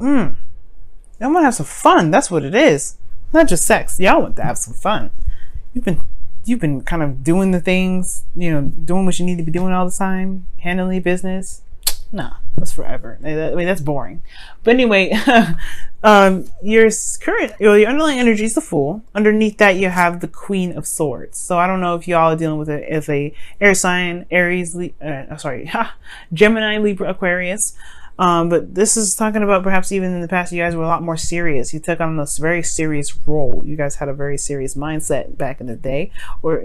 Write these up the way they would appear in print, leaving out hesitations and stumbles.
Y'all want to have some fun. That's what it is. Not just sex. Y'all want to have some fun. You've been kind of doing the things, doing what you need to be doing all the time, handling your business. Nah, that's forever. I mean, that's boring. But anyway, your underlying energy is the Fool. Underneath that, you have the Queen of Swords. So I don't know if y'all are dealing with it as a air sign, Aries, Gemini, Libra, Aquarius. But this is talking about perhaps even in the past, you guys were a lot more serious. You took on this very serious role. You guys had a very serious mindset back in the day. Or,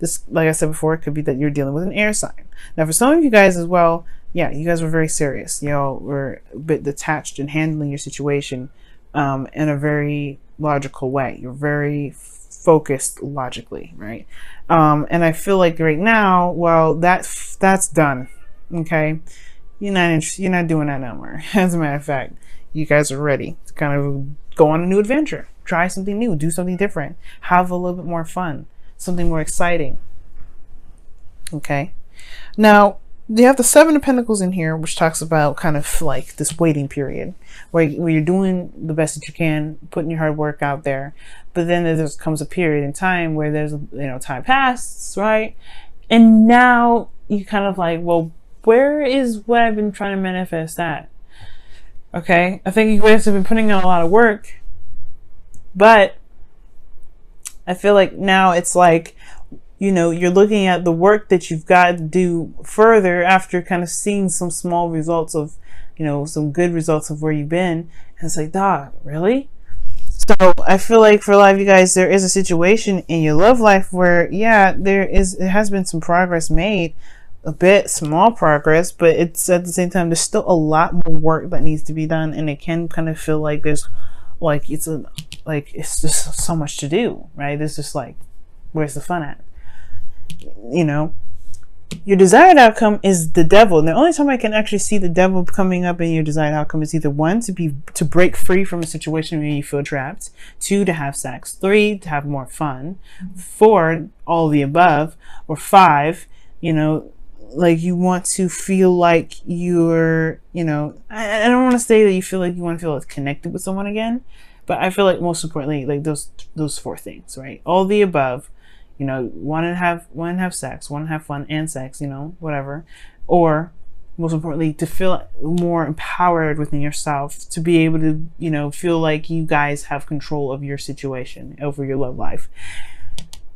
this, like I said before, it could be that you're dealing with an air sign. Now, for some of you guys as well, yeah, you guys were very serious. Y'all were a bit detached in handling your situation in a very logical way. You're very focused logically, right? And I feel like right now, well, that's done. Okay. You're not doing that no more. As a matter of fact, you guys are ready to kind of go on a new adventure, try something new, do something different, have a little bit more fun, something more exciting. Okay. Now, you have the Seven of Pentacles in here, which talks about kind of like this waiting period where you're doing the best that you can, putting your hard work out there. But then there comes a period in time where there's, time passes, right? And now you kind of like, well, where is what I've been trying to manifest at? Okay. I think you guys have been putting in a lot of work, but I feel like now it's like, you're looking at the work that you've got to do further after kind of seeing some small results of, some good results of where you've been. And it's like, dog, really? So I feel like for a lot of you guys, there is a situation in your love life where, yeah, it has been some progress made, a bit small progress, but it's at the same time, there's still a lot more work that needs to be done. And it can kind of feel like there's like, it's just so much to do, right? It's just like, where's the fun at? Your desired outcome is the devil. And the only time I can actually see the devil coming up in your desired outcome is either 1, to break free from a situation where you feel trapped, 2, to have sex, 3, to have more fun, 4, all of the above, or 5, like you want to feel like you're, I don't want to say that you feel like you want to feel connected with someone again, but I feel like most importantly, like those 4 things, right? All the above. Want to have sex, want to have fun and sex, whatever. Or most importantly, to feel more empowered within yourself, to be able to, feel like you guys have control of your situation, over your love life.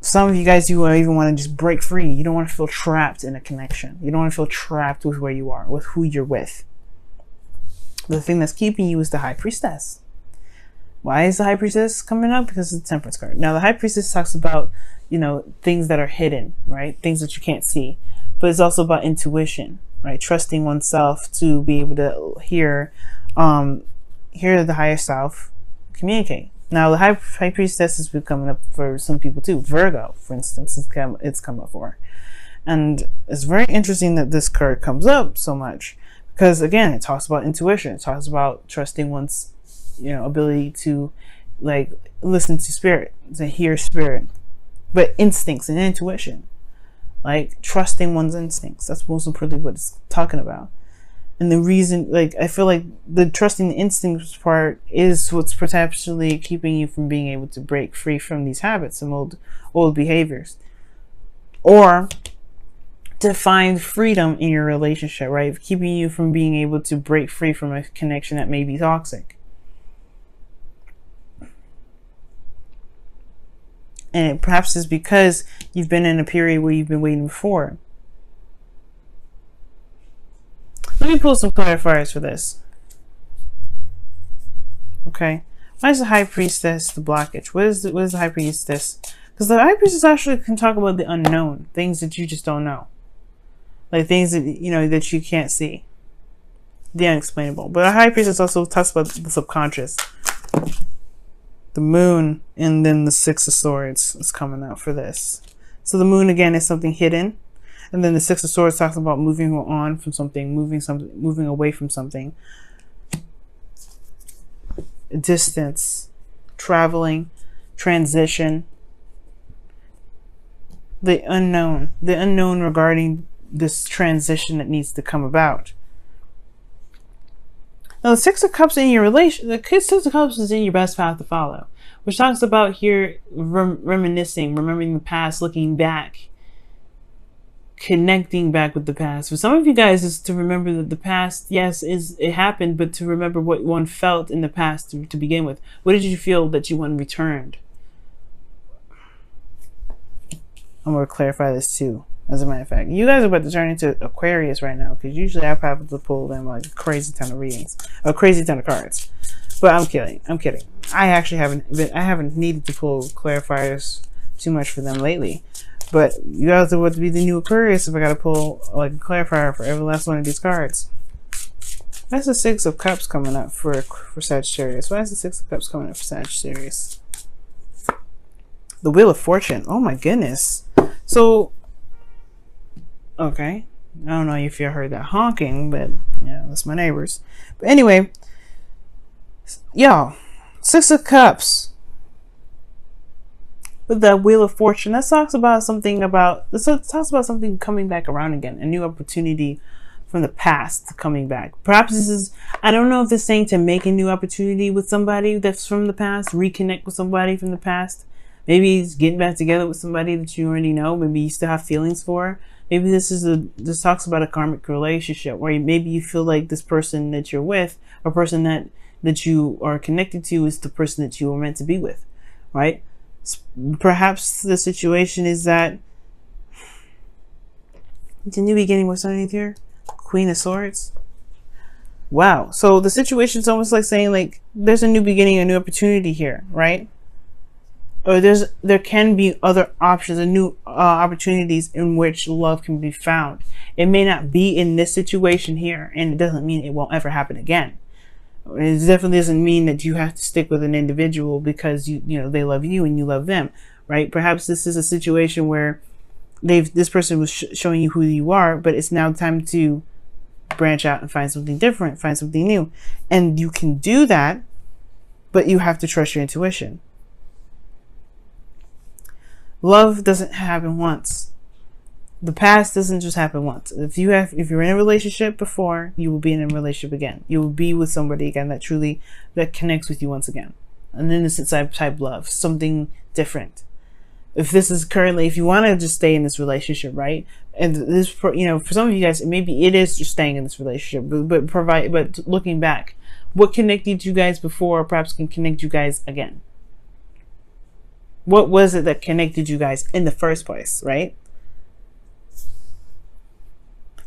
Some of you guys, you even want to just break free. You don't want to feel trapped in a connection. You don't want to feel trapped with where you are, with who you're with. The thing that's keeping you is the High Priestess. Why is the High Priestess coming up? Because it's the Temperance card. Now, the High Priestess talks about, things that are hidden, right? Things that you can't see. But it's also about intuition, right? Trusting oneself to be able to hear the higher self communicate. Now, the High Priestess has been coming up for some people too. Virgo, for instance, it's come up for. And it's very interesting that this card comes up so much. Because, again, it talks about intuition. It talks about trusting one's ability to like listen to spirit, to hear spirit, but instincts and intuition, like trusting one's instincts. That's most importantly what it's talking about. And the reason, like, I feel like the trusting the instincts part is what's potentially keeping you from being able to break free from these habits and old behaviors, or to find freedom in your relationship, right? Keeping you from being able to break free from a connection that may be toxic. And it perhaps is because you've been in a period where you've been waiting for. Let me pull some clarifiers for this. Okay. Why is the High Priestess the blockage? What is the High Priestess? Because the High Priestess actually can talk about the unknown, things that you just don't know. Like things that, that you can't see. The unexplainable. But the High Priestess also talks about the subconscious. The Moon, and then the Six of Swords is coming out for this. So the Moon, again, is something hidden. And then the Six of Swords talks about moving on from something, moving away from something. Distance, traveling, transition. The unknown regarding this transition that needs to come about. Now, the Six of Cups in your relation, the Six of Cups is in your best path to follow, which talks about here reminiscing, remembering the past, looking back, connecting back with the past. For some of you guys, is to remember that the past, yes, it happened, but to remember what one felt in the past to begin with. What did you feel that you want returned? I'm going to clarify this too. As a matter of fact, you guys are about to turn into Aquarius right now, because usually I probably pull them like a crazy ton of readings, a crazy ton of cards. But I'm kidding. I'm kidding. I actually haven't needed to pull clarifiers too much for them lately. But you guys are about to be the new Aquarius if I got to pull like a clarifier for every last one of these cards. That's the Six of Cups coming up for Sagittarius. Why is the Six of Cups coming up for Sagittarius? The Wheel of Fortune. Oh my goodness. So, okay. I don't know if you heard that honking, but yeah, that's my neighbors. But anyway, y'all, Six of Cups with the Wheel of Fortune. That talks about something coming back around again, a new opportunity from the past coming back. Perhaps this is, I don't know if this is saying to make a new opportunity with somebody that's from the past, reconnect with somebody from the past. Maybe it's getting back together with somebody that you already know. Maybe you still have feelings for. Maybe this talks about a karmic relationship where maybe you feel like this person that you're with, or person that you are connected to, is the person that you were meant to be with, right? Perhaps the situation is that it's a new beginning. What's underneath here? Queen of Swords. Wow. So the situation is almost like saying like there's a new beginning, a new opportunity here, right? Or there can be other options and new opportunities in which love can be found. It may not be in this situation here, and it doesn't mean it won't ever happen again. It definitely doesn't mean that you have to stick with an individual because you know they love you and you love them, right? Perhaps this is a situation where this person was showing you who you are, but it's now time to branch out and find something different, find something new, and you can do that, but you have to trust your intuition. Love doesn't happen once. The past doesn't just happen once. If you're in a relationship before, you will be in a relationship again. You will be with somebody again that connects with you once again. An innocent type love, something different. If this is currently, if you want to just stay in this relationship, right? And this, you know, for some of you guys, maybe it is just staying in this relationship, but looking back, what connected you guys before perhaps can connect you guys again. What was it that connected you guys in the first place, right?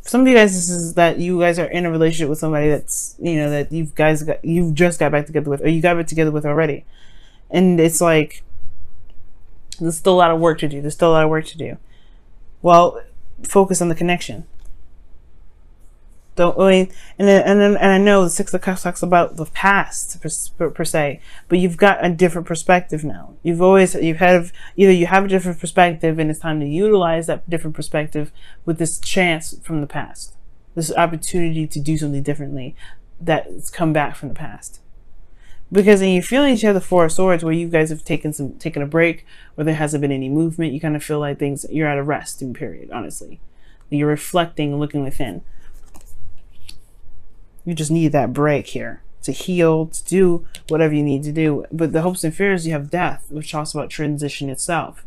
For some of you guys, this is that you guys are in a relationship with somebody that's, you know, that you've just got back together with, or you got back together with already. And it's like, there's still a lot of work to do. There's still a lot of work to do. Well, focus on the connection. And I know the Six of Cups talks about the past per se, but you've got a different perspective now. You have a different perspective, and it's time to utilize that different perspective with this chance from the past, this opportunity to do something differently that's come back from the past. Because in your feelings, you have the Four of Swords, where you guys have taken a break, or there hasn't been any movement. You kind of feel like you're at a resting period. Honestly, you're reflecting, looking within. You just need that break here to heal, to do whatever you need to do. But the hopes and fears, you have death, which talks about transition itself.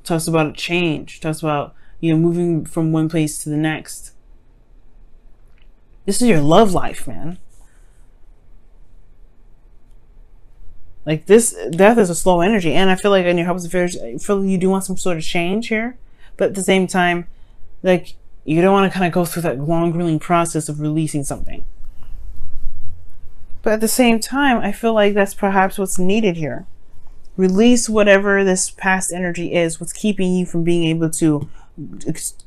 It talks about a change. It talks about, you know, moving from one place to the next. This is your love life, man. Like this, death is a slow energy. And I feel like in your hopes and fears, I feel like you do want some sort of change here. But at the same time, like, you don't want to kind of go through that long, grueling process of releasing something. But at the same time, I feel like that's perhaps what's needed here. Release whatever this past energy is, what's keeping you from being able to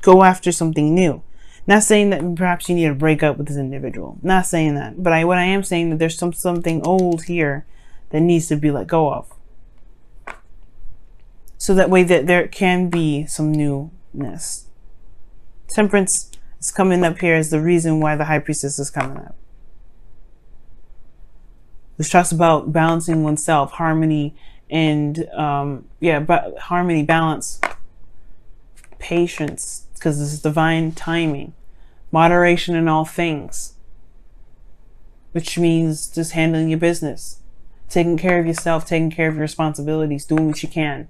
go after something new. Not saying that perhaps you need to break up with this individual. Not saying that. But what I am saying that there's something old here that needs to be let go of. So that way that there can be some newness. Temperance is coming up here as the reason why the High Priestess is coming up. This talks about balancing oneself, harmony, and harmony, balance, patience, because this is divine timing, moderation in all things. which means just handling your business, taking care of yourself, taking care of your responsibilities, doing what you can,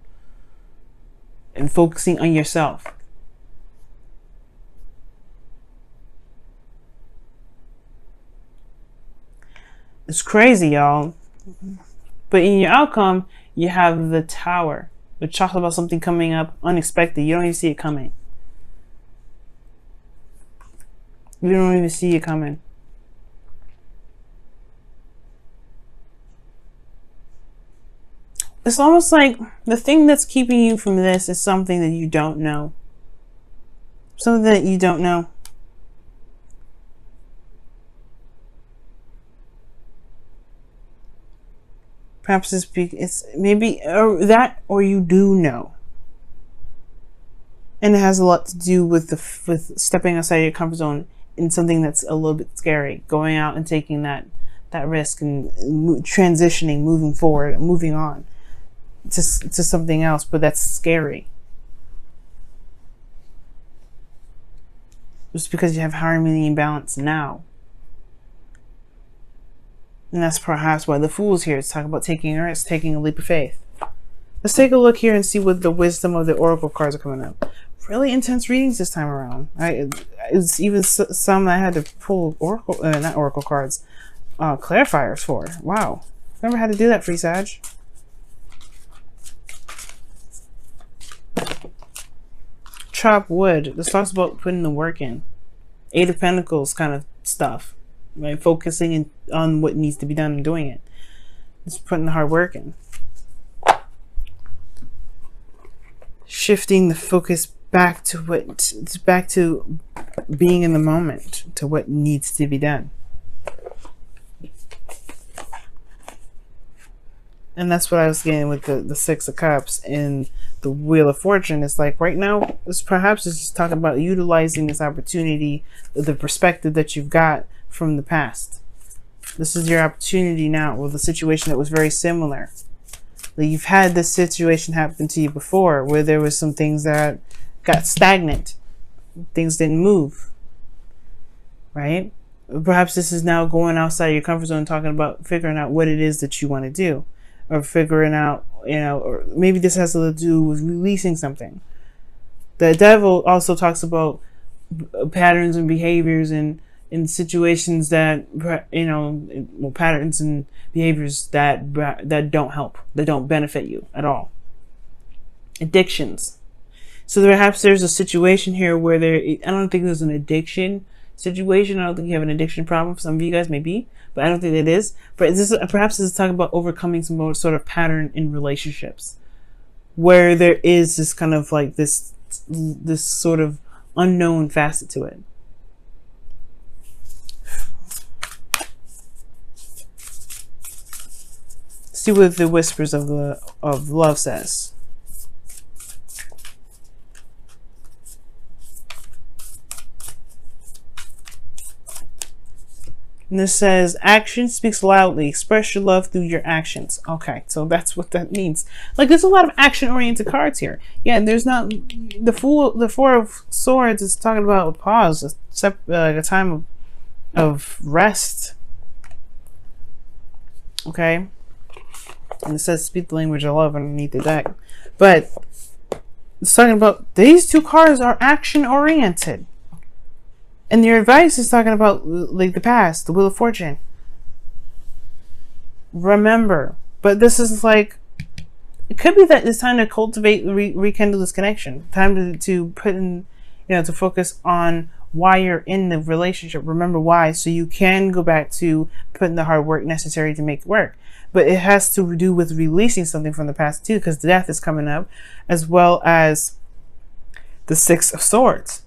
and focusing on yourself. It's crazy, y'all. But in your outcome, you have the Tower, which talks about something coming up unexpected. You don't even see it coming. You don't even see it coming. It's almost like the thing that's keeping you from this is something that you don't know. Something that you don't know. Perhaps it's maybe that, or you do know. And it has a lot to do with with stepping outside your comfort zone in something that's a little bit scary. Going out and taking that risk and transitioning, moving forward, moving on to something else, but that's scary. Just because you have harmony and balance now. And that's perhaps why the Fool's here to talk about taking a risk, taking a leap of faith. Let's take a look here and see what the wisdom of the Oracle cards are coming up. Really intense readings this time around. It's even some I had to pull Oracle, not Oracle cards, clarifiers for. Wow. Never had to do that, free Sag. Chop wood. This talks about putting the work in. Eight of Pentacles kind of stuff. Right? Focusing on what needs to be done and doing it. Just putting the hard work in. Shifting the focus back to being in the moment, to what needs to be done. And that's what I was getting with the Six of Cups and the Wheel of Fortune. It's like right now, this perhaps is just talking about utilizing this opportunity, the perspective that you've got from the past. This is your opportunity now with a situation that was very similar. Like you've had this situation happen to you before where there was some things that got stagnant. Things didn't move. Right? Perhaps this is now going outside your comfort zone, talking about figuring out what it is that you want to do. Or figuring out, or maybe this has to do with releasing something. The Devil also talks about patterns and behaviors and in situations that, patterns and behaviors that don't help, that don't benefit you at all. Addictions. So perhaps there's a situation here where I don't think there's an addiction situation. I don't think you have an addiction problem. For some of you guys, maybe, but I don't think it is. But perhaps this is talking about overcoming some sort of pattern in relationships, where there is this kind of like this sort of unknown facet to it. See what the Whispers of Love says. And this says, action speaks loudly. Express your love through your actions. Okay, so that's what that means. Like, there's a lot of action-oriented cards here. Yeah, there's not... The Four of Swords is talking about a pause, a time of rest. Okay? And it says, speak the language of love underneath the deck. But it's talking about, these two cards are action-oriented. And your advice is talking about like the past, the Wheel of Fortune. Remember, but this is like, it could be that it's time to cultivate, rekindle this connection. Time to put in, to focus on why you're in the relationship. Remember why, so you can go back to putting the hard work necessary to make it work. But it has to do with releasing something from the past too, because death is coming up, as well as the Six of Swords.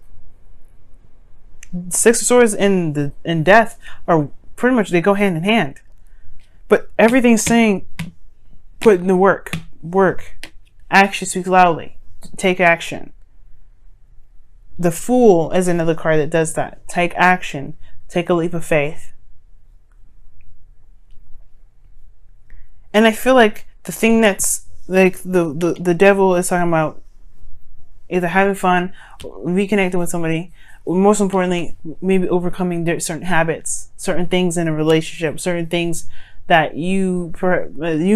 Six of Swords and death are pretty much, they go hand in hand. But everything's saying, put in the work. Action speaks loudly. Take action. The Fool is another card that does that. Take action. Take a leap of faith. And I feel like the thing that's like the Devil is talking about either having fun, reconnecting with somebody, most importantly, maybe overcoming certain habits, certain things in a relationship, certain things that you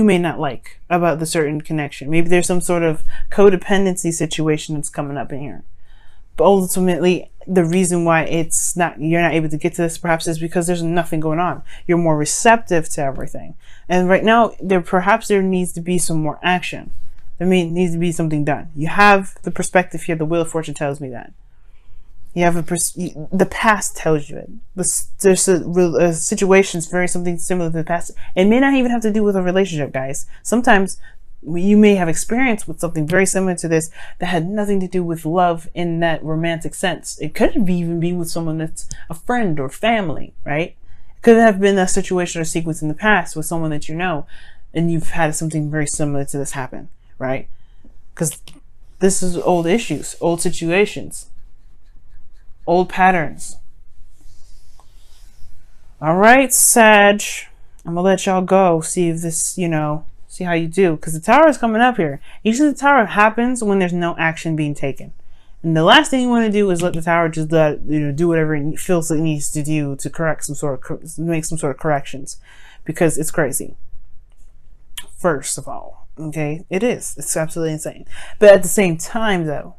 may not like about the certain connection. Maybe there's some sort of codependency situation that's coming up in here. But ultimately, the reason why you're not able to get to this perhaps is because there's nothing going on. You're more receptive to everything. And right now, perhaps there needs to be some more action. There needs to be something done. You have the perspective here. The Wheel of Fortune tells me that. You have the past tells you it. There's a situations very something similar to the past. It may not even have to do with a relationship, guys. Sometimes you may have experience with something very similar to this that had nothing to do with love in that romantic sense. It could even be with someone that's a friend or family, right? It could have been a situation or sequence in the past with someone that you know, and you've had something very similar to this happen, right? Because this is old issues, old situations, old patterns. All right, Sag, I'm gonna let y'all go. See if this, see how you do. Because the Tower is coming up here. Usually the Tower happens when there's no action being taken. And the last thing you want to do is let the Tower just do whatever it feels it needs to do to correct make some sort of corrections. Because it's crazy. First of all, okay? It is. It's absolutely insane. But at the same time, though,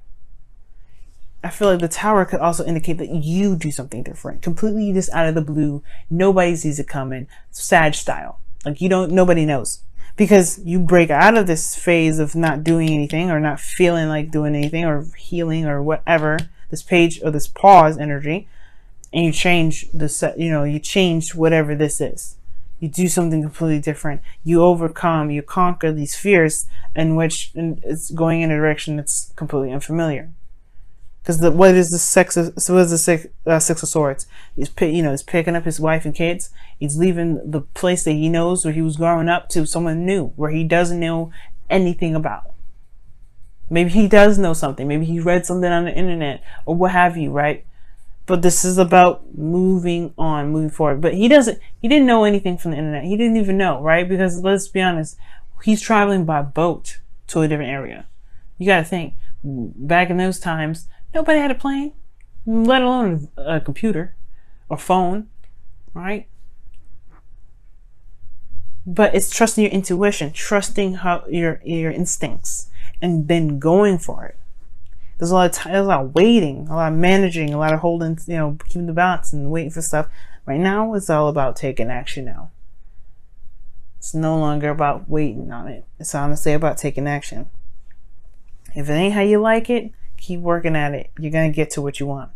I feel like the Tower could also indicate that you do something different, completely just out of the blue. Nobody sees it coming. Sag style. Like nobody knows. Because you break out of this phase of not doing anything or not feeling like doing anything or healing or whatever, this page or this pause energy, and you change you change whatever this is. You do something completely different. You overcome, you conquer these fears in which it's going in a direction that's completely unfamiliar. Because what is the Six of Swords? He's picking up his wife and kids. He's leaving the place that he knows where he was growing up to someone new, where he doesn't know anything about. Maybe he does know something. Maybe he read something on the internet or what have you, right? But this is about moving on, moving forward. But he didn't know anything from the internet. He didn't even know, right? Because let's be honest, he's traveling by boat to a different area. You got to think, back in those times, nobody had a plane, let alone a computer or phone, right? But it's trusting your intuition, trusting your instincts, and then going for it. There's a lot of waiting, a lot of managing, a lot of holding, keeping the balance and waiting for stuff. Right now, it's all about taking action now. It's no longer about waiting on it. It's honestly about taking action. If it ain't how you like it, keep working at it. You're going to get to what you want.